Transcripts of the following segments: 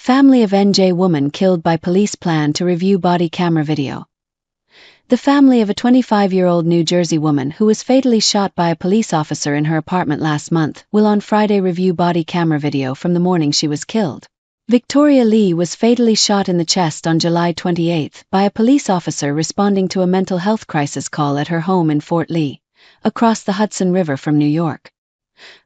Family of NJ woman killed by police plan to review body camera video. The family of a 25-year-old New Jersey woman who was fatally shot by a police officer in her apartment last month will on Friday review body camera video from the morning she was killed. Victoria Lee was fatally shot in the chest on July 28 by a police officer responding to a mental health crisis call at her home in Fort Lee, across the Hudson River from New York.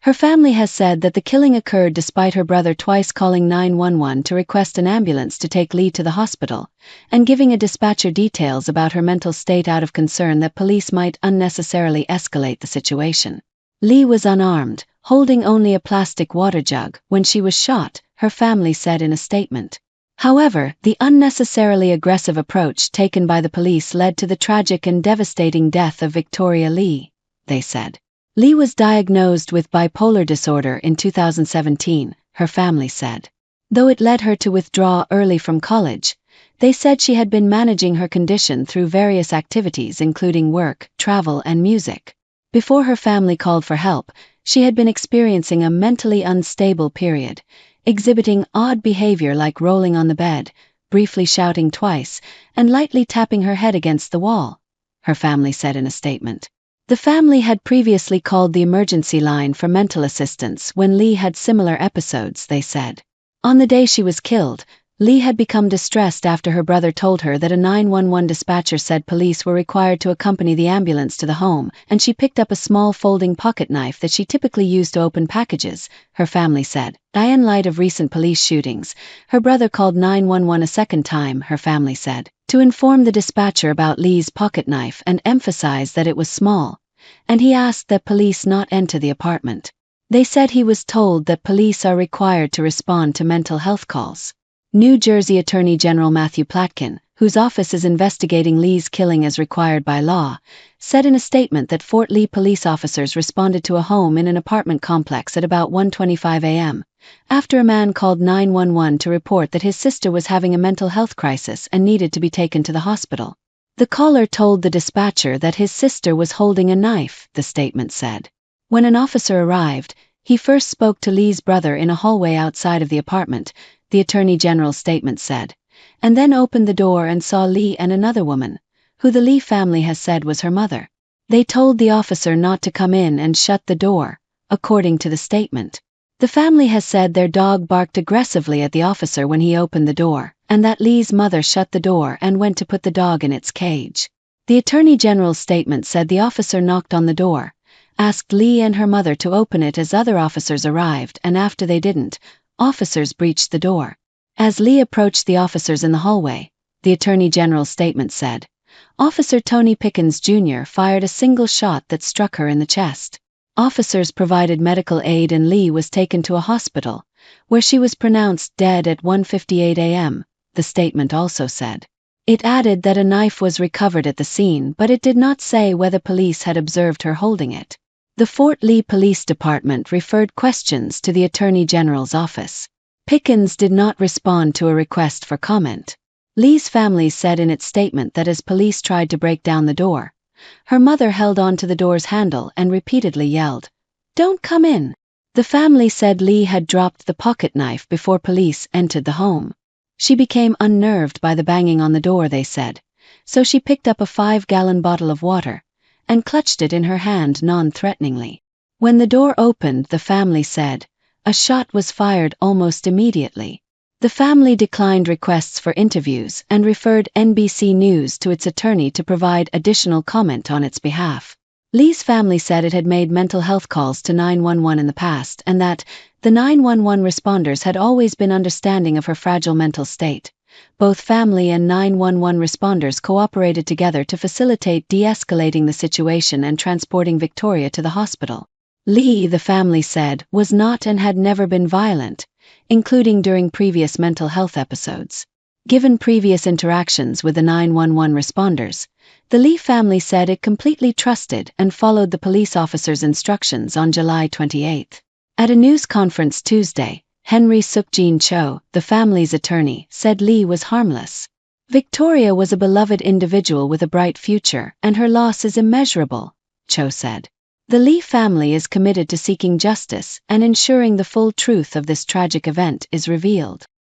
Her family has said that the killing occurred despite her brother twice calling 911 to request an ambulance to take Lee to the hospital, and giving a dispatcher details about her mental state out of concern that police might unnecessarily escalate the situation. Lee was unarmed, holding only a plastic water jug, when she was shot, her family said in a statement. However, the unnecessarily aggressive approach taken by the police led to the tragic and devastating death of Victoria Lee, they said. Lee was diagnosed with bipolar disorder in 2017, her family said. Though it led her to withdraw early from college, they said she had been managing her condition through various activities including work, travel, and music. Before her family called for help, she had been experiencing a mentally unstable period, exhibiting odd behavior like rolling on the bed, briefly shouting twice, and lightly tapping her head against the wall, her family said in a statement. The family had previously called the emergency line for mental assistance when Lee had similar episodes, they said. On the day she was killed, Lee had become distressed after her brother told her that a 911 dispatcher said police were required to accompany the ambulance to the home, and she picked up a small folding pocket knife that she typically used to open packages, her family said. In light of recent police shootings, her brother called 911 a second time, her family said, to inform the dispatcher about Lee's pocket knife and emphasize that it was small, and he asked that police not enter the apartment. They said he was told that police are required to respond to mental health calls. New Jersey Attorney General Matthew Platkin, whose office is investigating Lee's killing as required by law, said in a statement that Fort Lee police officers responded to a home in an apartment complex at about 1:25 a.m., after a man called 911 to report that his sister was having a mental health crisis and needed to be taken to the hospital. The caller told the dispatcher that his sister was holding a knife, the statement said. When an officer arrived, he first spoke to Lee's brother in a hallway outside of the apartment, the Attorney General's statement said, and then opened the door and saw Lee and another woman, who the Lee family has said was her mother. They told the officer not to come in and shut the door, according to the statement. The family has said their dog barked aggressively at the officer when he opened the door, and that Lee's mother shut the door and went to put the dog in its cage. The Attorney General's statement said the officer knocked on the door, asked Lee and her mother to open it as other officers arrived, and after they didn't, officers breached the door. As Lee approached the officers in the hallway, the Attorney General's statement said, Officer Tony Pickens Jr. fired a single shot that struck her in the chest. Officers provided medical aid and Lee was taken to a hospital, where she was pronounced dead at 1:58 a.m., the statement also said. It added that a knife was recovered at the scene, but it did not say whether police had observed her holding it. The Fort Lee Police Department referred questions to the Attorney General's office. Pickens did not respond to a request for comment. Lee's family said in its statement that as police tried to break down the door, her mother held on to the door's handle and repeatedly yelled, "Don't come in." The family said Lee had dropped the pocket knife before police entered the home. She became unnerved by the banging on the door, they said, so she picked up a 5-gallon bottle of water and clutched it in her hand non-threateningly. When the door opened, the family said, a shot was fired almost immediately. The family declined requests for interviews and referred NBC News to its attorney to provide additional comment on its behalf. Lee's family said it had made mental health calls to 911 in the past and that the 911 responders had always been understanding of her fragile mental state. Both family and 911 responders cooperated together to facilitate de-escalating the situation and transporting Victoria to the hospital. Lee, the family said, was not and had never been violent, including during previous mental health episodes. Given previous interactions with the 911 responders, the Lee family said it completely trusted and followed the police officer's instructions on July 28. At a news conference Tuesday, Henry Sukjin Cho, the family's attorney, said Lee was harmless. Victoria was a beloved individual with a bright future, and her loss is immeasurable, Cho said. The Lee family is committed to seeking justice and ensuring the full truth of this tragic event is revealed.